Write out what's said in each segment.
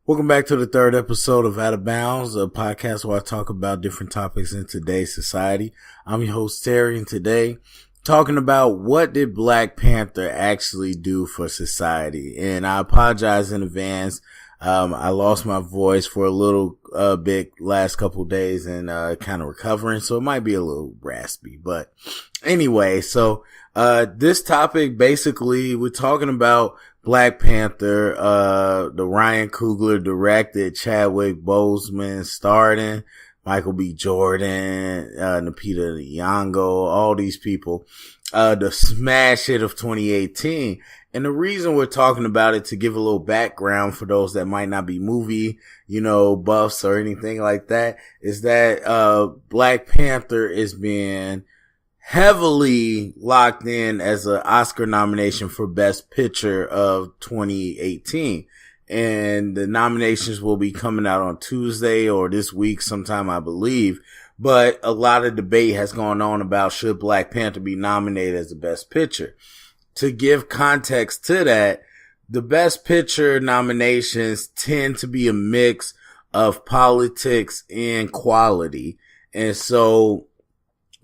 Welcome back to the third episode of Out of Bounds, a podcast where I talk about different topics in today's society. I'm your host, Terry, and today talking about what did Black Panther actually do for society. And I apologize in advance. I lost my voice for a little bit last couple days and kind of recovering, so it might be a little raspy. But anyway, so this topic, basically, we're talking about Black Panther, the Ryan Coogler directed, Chadwick Boseman starred in, Michael B. Jordan, Lupita Nyong'o, all these people, the smash hit of 2018. And the reason we're talking about it, to give a little background for those that might not be movie, buffs or anything like that, is that, Black Panther is being heavily locked in as an Oscar nomination for Best Picture of 2018. And the nominations will be coming out on Tuesday or this week sometime, I believe. But a lot of debate has gone on about should Black Panther be nominated as the Best Picture. To give context to that, the Best Picture nominations tend to be a mix of politics and quality. And so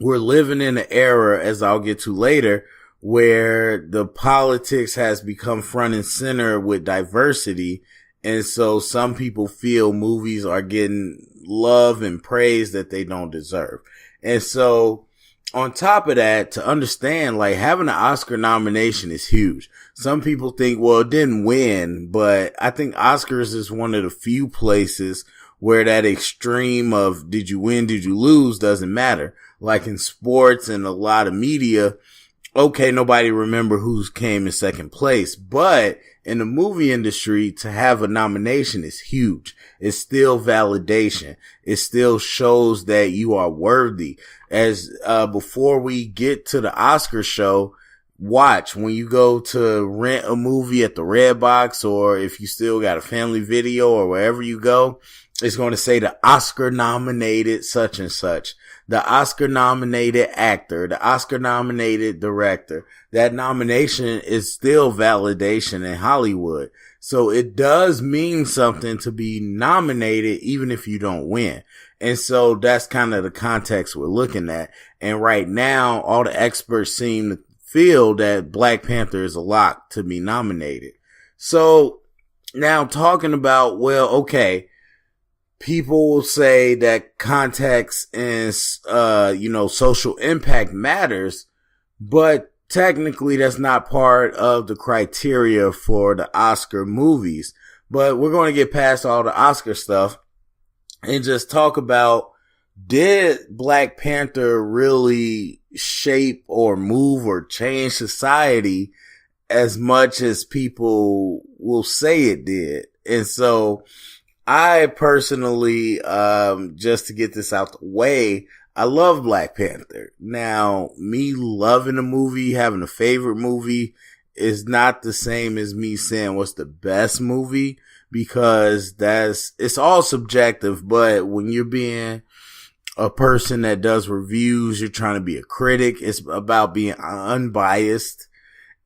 we're living in an era, as I'll get to later, where the politics has become front and center with diversity. And so some people feel movies are getting love and praise that they don't deserve. And so on top of that, to understand, like, having an Oscar nomination is huge. Some people think, well, it didn't win, but I think Oscars is one of the few places where that extreme of did you win, did you lose doesn't matter. Like in sports and a lot of media, okay, nobody remember who came in second place. But in the movie industry, to have a nomination is huge. It's still validation. It still shows that you are worthy. As before we get to the Oscar show, watch when you go to rent a movie at the Redbox, or if you still got a Family Video or wherever you go, it's going to say the Oscar nominated such and such, the Oscar nominated actor, the Oscar nominated director. That nomination is still validation in Hollywood. So it does mean something to be nominated even if you don't win. And so that's kind of the context we're looking at. And right now, all the experts seem to feel that Black Panther is a lock to be nominated. So now talking about, well, okay, people will say that context and, social impact matters, but technically that's not part of the criteria for the Oscar movies. But we're going to get past all the Oscar stuff and just talk about, did Black Panther really shape or move or change society as much as people will say it did? And so I personally, just to get this out the way, I love Black Panther. Now, me loving a movie, having a favorite movie, is not the same as me saying what's the best movie, because it's all subjective. But when you're being a person that does reviews, you're trying to be a critic. It's about being unbiased.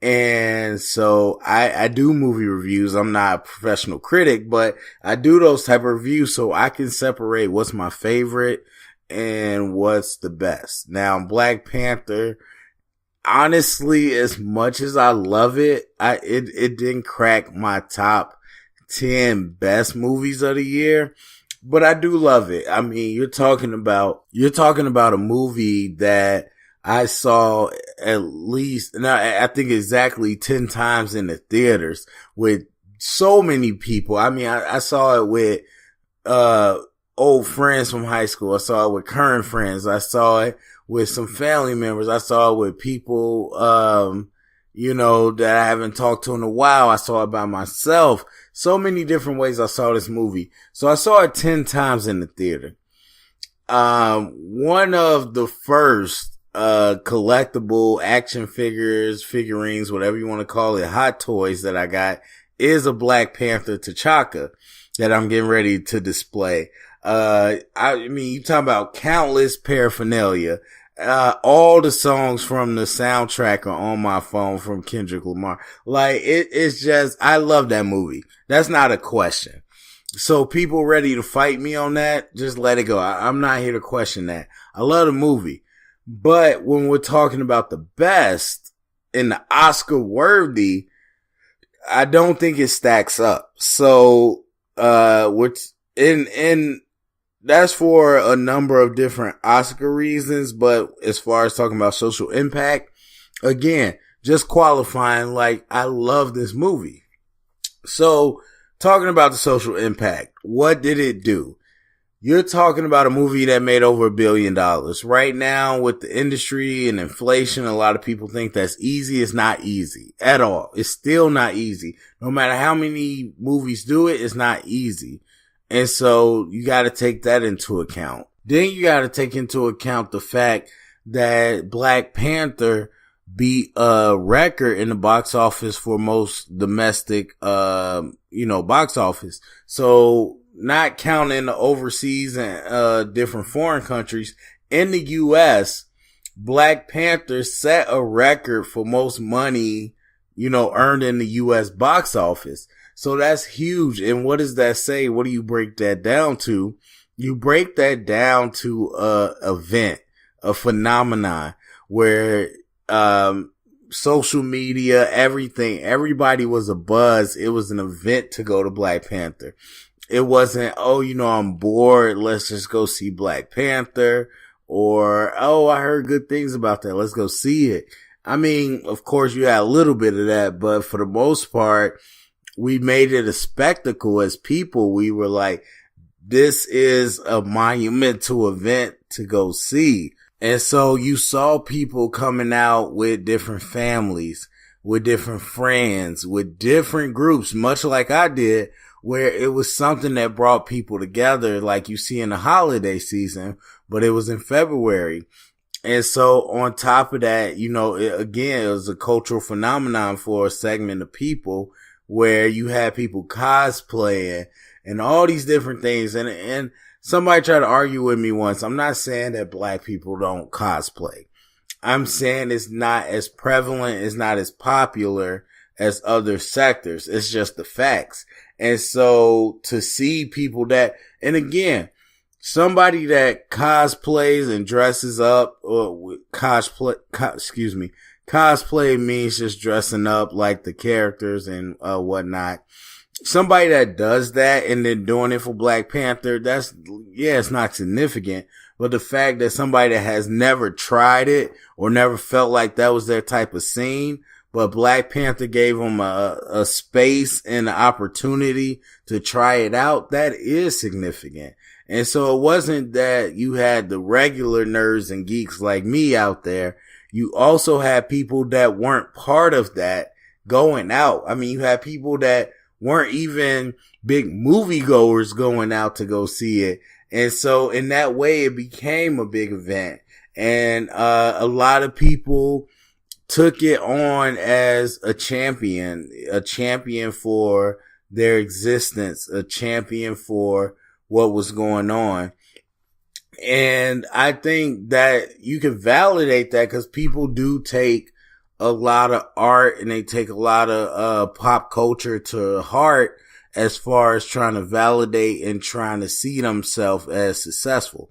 And so I do movie reviews. I'm not a professional critic, but I do those type of reviews so I can separate what's my favorite and what's the best. Now, Black Panther, honestly, as much as I love it, it didn't crack my top 10 best movies of the year, but I do love it. I mean, you're talking about a movie that I saw at least, and I think exactly 10 times in the theaters with so many people. I mean, I saw it with, old friends from high school. I saw it with current friends. I saw it with some family members. I saw it with people, that I haven't talked to in a while. I saw it by myself. So many different ways I saw this movie. So I saw it 10 times in the theater. One of the first collectible action figurines, whatever you want to call it, hot toys that I got is a Black Panther T'Chaka that I'm getting ready to display. I mean, you talking about countless paraphernalia. All the songs from the soundtrack are on my phone from Kendrick Lamar. Like, it's just, I love that movie. That's not a question. So people ready to fight me on that, just let it go. I'm not here to question that. I love the movie. But when we're talking about the best and the Oscar worthy, I don't think it stacks up. So, that's for a number of different Oscar reasons. But as far as talking about social impact, again, just qualifying, like, I love this movie. So, talking about the social impact, what did it do? You're talking about a movie that made over $1 billion. Right now, with the industry and inflation, a lot of people think that's easy. It's not easy at all. It's still not easy. No matter how many movies do it, it's not easy. And so you got to take that into account. Then you got to take into account the fact that Black Panther beat a record in the box office for most domestic, box office. So not counting the overseas and, different foreign countries, in the U.S., Black Panther set a record for most money, earned in the U.S. box office. So that's huge. And what does that say? What do you break that down to? You break that down to a event, a phenomenon where, social media, everybody was a buzz. It was an event to go to Black Panther. It wasn't, I'm bored, let's just go see Black Panther, or, I heard good things about that, let's go see it. I mean, of course you had a little bit of that, but for the most part, we made it a spectacle as people. We were like, this is a monumental event to go see. And so you saw people coming out with different families, with different friends, with different groups, much like I did, where it was something that brought people together, like you see in the holiday season, but it was in February. And so on top of that, it was a cultural phenomenon for a segment of people where you had people cosplaying and all these different things. And somebody tried to argue with me once. I'm not saying that Black people don't cosplay. I'm saying it's not as prevalent, it's not as popular as other sectors. It's just the facts. And so to see people that, and again, somebody that cosplays and dresses up, or cosplay means just dressing up like the characters and whatnot. Somebody that does that and then doing it for Black Panther, it's not significant. But the fact that somebody that has never tried it or never felt like that was their type of scene, but Black Panther gave them a space and an opportunity to try it out, that is significant. And so it wasn't that you had the regular nerds and geeks like me out there. You also had people that weren't part of that going out. I mean, you had people that weren't even big moviegoers going out to go see it. And so in that way, it became a big event. And a lot of people took it on as a champion for their existence, a champion for what was going on. And I think that you can validate that because people do take a lot of art and they take a lot of pop culture to heart as far as trying to validate and trying to see themselves as successful.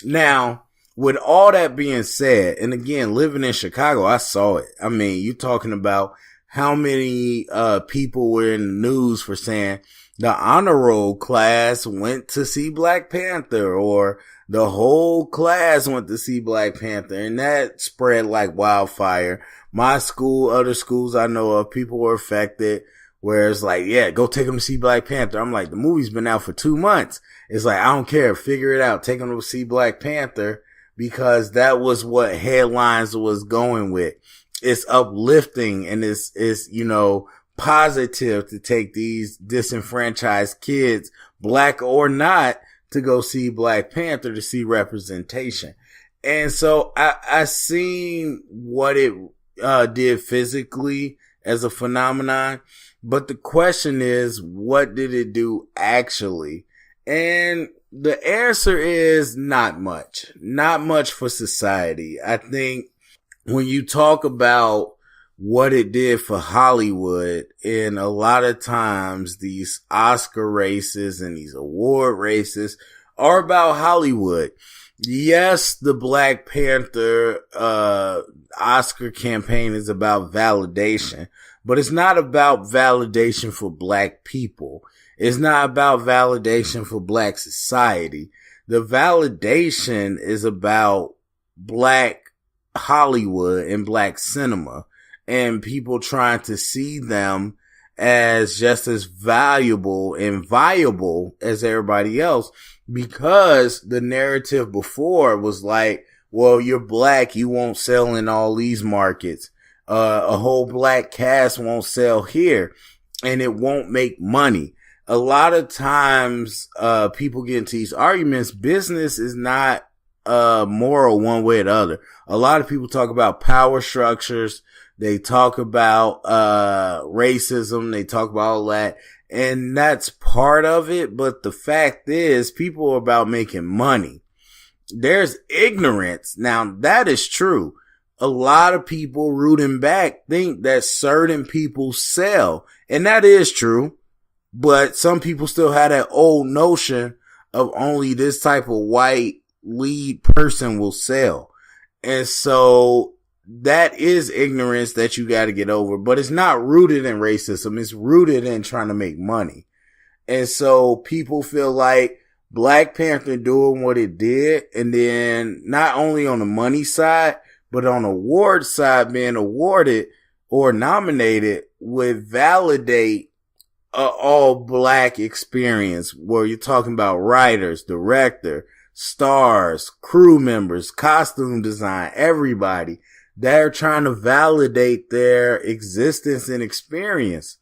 Now, with all that being said, and again, living in Chicago, I saw it. I mean, you're talking about how many people were in the news for saying the honor roll class went to see Black Panther, or the whole class went to see Black Panther, and that spread like wildfire. My school, other schools I know of, people were affected, where it's like, yeah, go take them to see Black Panther. I'm like, the movie's been out for 2 months. It's like, I don't care, figure it out, take them to see Black Panther, because that was what headlines was going with. It's uplifting and it's positive to take these disenfranchised kids, Black or not, to go see Black Panther, to see representation. And so I seen what it did physically as a phenomenon, but the question is, what did it do actually? And the answer is not much for society. I think when you talk about what it did for Hollywood. And a lot of times these Oscar races and these award races are about Hollywood. Yes, the Black Panther Oscar campaign is about validation, but it's not about validation for Black people. It's not about validation for Black society. The validation is about Black Hollywood and Black cinema, and people trying to see them as just as valuable and viable as everybody else, because the narrative before was like, well, you're Black, you won't sell in all these markets. A whole Black cast won't sell here, and it won't make money. A lot of times, people get into these arguments. Business is not moral one way or the other. A lot of people talk about power structures. They talk about racism. They talk about all that. And that's part of it. But the fact is, people are about making money. There's ignorance. Now, that is true. A lot of people rooting back think that certain people sell. And that is true. But some people still have that old notion of only this type of white lead person will sell. And so that is ignorance that you got to get over, but it's not rooted in racism. It's rooted in trying to make money. And so people feel like Black Panther doing what it did, and then not only on the money side, but on the award side, being awarded or nominated would validate an all Black experience, where you're talking about writers, director, stars, crew members, costume design, everybody. They're trying to validate their existence and experience.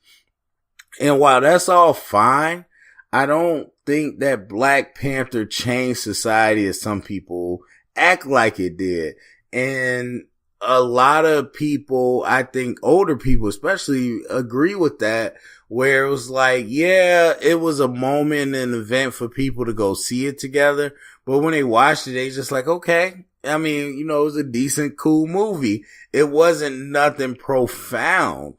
And while that's all fine, I don't think that Black Panther changed society as some people act like it did. And a lot of people, I think older people especially, agree with that, where it was like, yeah, it was a moment, an event for people to go see it together. But when they watched it, they just like, okay. I mean, you know, it was a decent, cool movie. It wasn't nothing profound.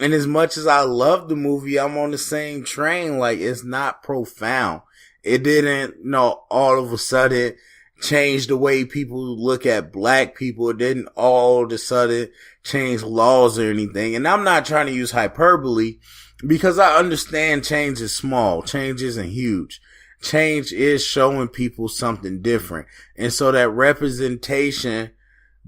And as much as I love the movie, I'm on the same train. Like, it's not profound. It didn't, you know, all of a sudden change the way people look at Black people. It didn't all of a sudden change laws or anything. And I'm not trying to use hyperbole, because I understand change is small. Change isn't huge. Change is showing people something different. And so that representation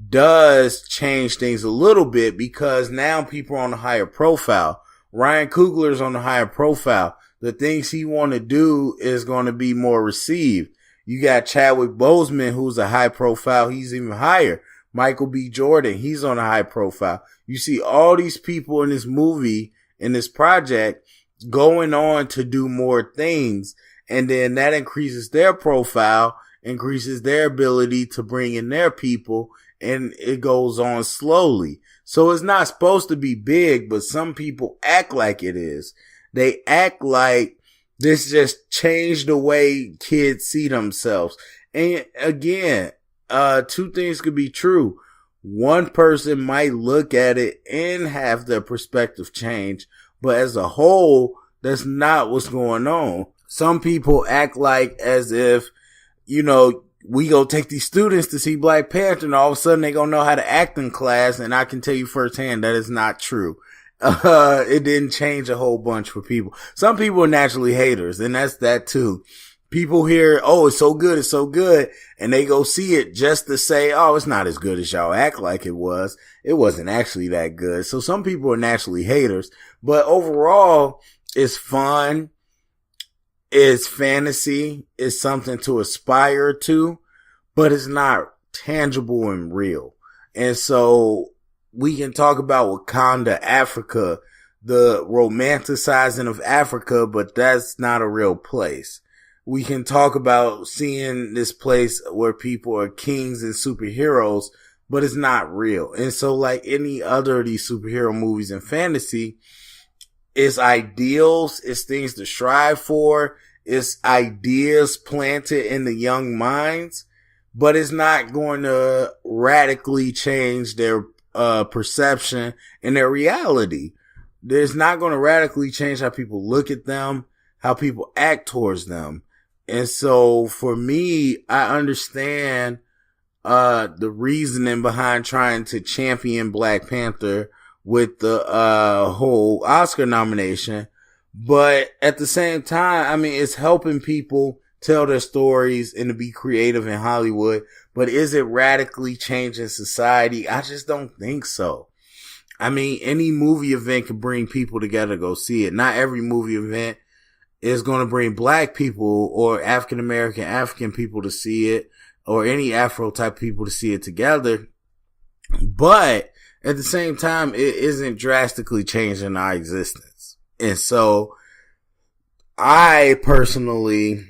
does change things a little bit, because now people are on a higher profile. Ryan Coogler's on a higher profile. The things he want to do is going to be more received. You got Chadwick Boseman, who's a high profile. He's even higher. Michael B. Jordan, he's on a high profile. You see all these people in this movie, in this project, going on to do more things. And then that increases their profile, increases their ability to bring in their people, and it goes on slowly. So it's not supposed to be big, but some people act like it is. They act like this just changed the way kids see themselves. And again, two things could be true. One person might look at it and have their perspective change, but as a whole, that's not what's going on. Some people act like as if, you know, we go take these students to see Black Panther and all of a sudden they gonna know how to act in class. And I can tell you firsthand that is not true. It didn't change a whole bunch for people. Some people are naturally haters, and that's that too. People hear, oh, it's so good, it's so good, and they go see it just to say, oh, it's not as good as y'all act like it was. It wasn't actually that good. So some people are naturally haters, but overall, it's fun. It's fantasy. It's something to aspire to, but it's not tangible and real. And so we can talk about Wakanda, Africa, the romanticizing of Africa, but that's not a real place. We can talk about seeing this place where people are kings and superheroes, but it's not real. And so like any other of these superhero movies and fantasy, it's ideals, it's things to strive for, it's ideas planted in the young minds, but it's not going to radically change their perception and their reality. It's not going to radically change how people look at them, how people act towards them. And so for me, I understand the reasoning behind trying to champion Black Panther with the whole Oscar nomination. But at the same time, I mean, it's helping people tell their stories and to be creative in Hollywood. But is it radically changing society? I just don't think so. I mean, any movie event can bring people together to go see it. Not every movie event is going to bring Black people or African people to see it, or any Afro type people to see it together. But at the same time, it isn't drastically changing our existence. And so I personally,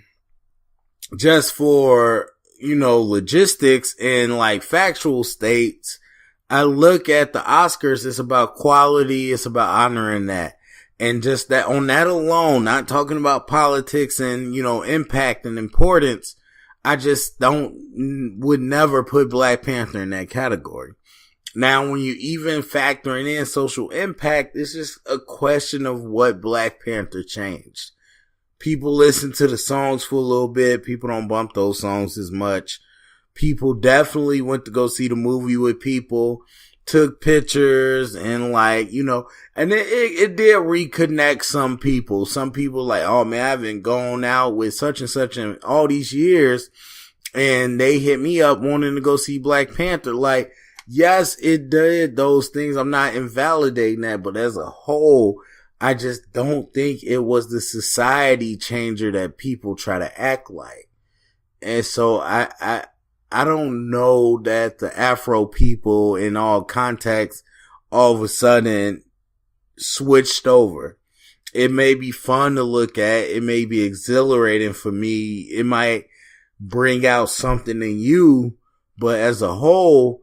just for, logistics and like factual states, I look at the Oscars, it's about quality, it's about honoring that. And just that, on that alone, not talking about politics and, impact and importance, I just would never put Black Panther in that category. Now, when you even factoring in social impact, it's just a question of what Black Panther changed. People listen to the songs for a little bit. People don't bump those songs as much. People definitely went to go see the movie with people, took pictures, and and it did reconnect some people. Some people like, oh man, I haven't gone out with such and such in all these years, and they hit me up wanting to go see Black Panther. Like, yes, it did those things. I'm not invalidating that, but as a whole, I just don't think it was the society changer that people try to act like. And so I don't know that the Afro people in all contexts all of a sudden switched over. It may be fun to look at. It may be exhilarating for me. It might bring out something in you, but as a whole,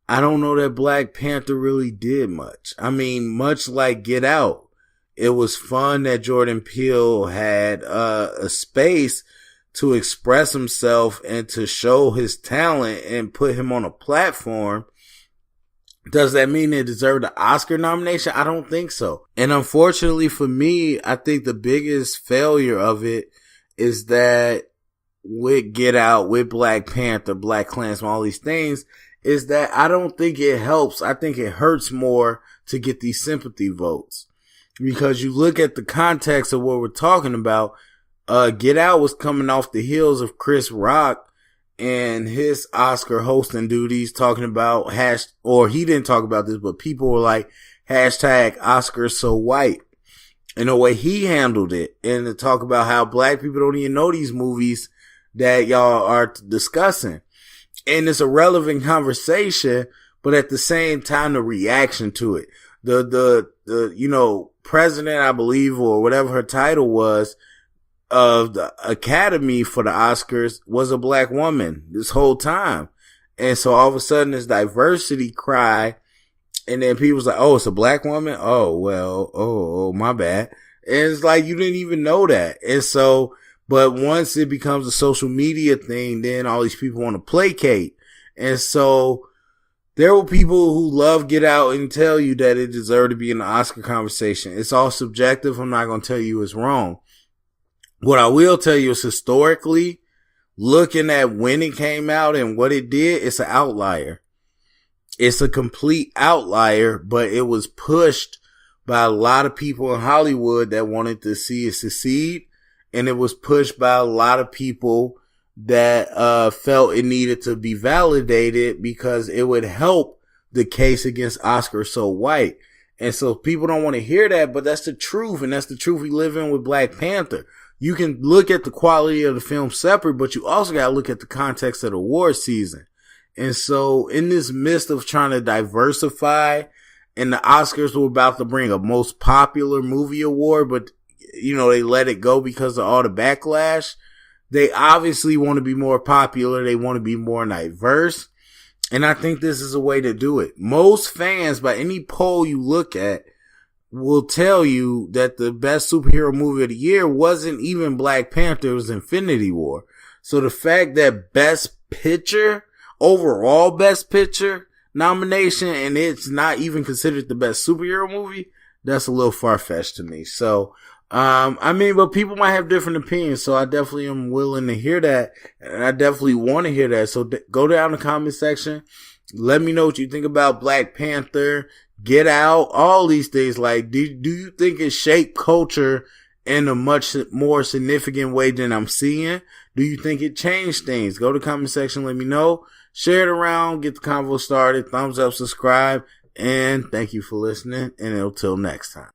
I don't know that Black Panther really did much. I mean, much like Get Out, it was fun that Jordan Peele had a space to express himself and to show his talent and put him on a platform. Does that mean it deserved the Oscar nomination? I don't think so. And unfortunately for me, I think the biggest failure of it is that with Get Out, with Black Panther, Black Klansman, all these things, is that I don't think it helps. I think it hurts more to get these sympathy votes. Because you look at the context of what we're talking about, Get Out was coming off the heels of Chris Rock and his Oscar hosting duties, talking about or he didn't talk about this, but people were like, hashtag Oscar so white. And the way he handled it, and to talk about how Black people don't even know these movies that y'all are discussing. And it's a relevant conversation, but at the same time, the reaction to it, the president, I believe, or whatever her title was, of the Academy for the Oscars was a Black woman this whole time. And so all of a sudden this diversity cry, and then people's like, oh, it's a Black woman? Oh, well, oh, my bad. And it's like, you didn't even know that. And so, but once it becomes a social media thing, then all these people want to placate. And so there were people who love Get Out and tell you that it deserved to be in the Oscar conversation. It's all subjective. I'm not going to tell you it's wrong. What I will tell you is, historically, looking at when it came out and what it did, it's an outlier. It's a complete outlier, but it was pushed by a lot of people in Hollywood that wanted to see it succeed. And it was pushed by a lot of people that felt it needed to be validated because it would help the case against Oscar so white. And so people don't want to hear that, but that's the truth. And that's the truth we live in with Black Panther. You can look at the quality of the film separate, but you also got to look at the context of the award season. And so in this midst of trying to diversify, and the Oscars were about to bring a most popular movie award, but they let it go because of all the backlash. They obviously want to be more popular. They want to be more diverse. And I think this is a way to do it. Most fans, by any poll you look at, will tell you that the best superhero movie of the year wasn't even Black Panther, it was Infinity War. So the fact that Best Picture, overall Best Picture, nomination and it's not even considered the best superhero movie, that's a little far-fetched to me. So, but people might have different opinions, so I definitely am willing to hear that, and I definitely want to hear that. So go down in the comment section. Let me know what you think about Black Panther, Get Out, all these things. Like, do you think it shaped culture in a much more significant way than I'm seeing? Do you think it changed things? Go to the comment section, let me know. Share it around, get the convo started, thumbs up, subscribe, and thank you for listening, and until next time.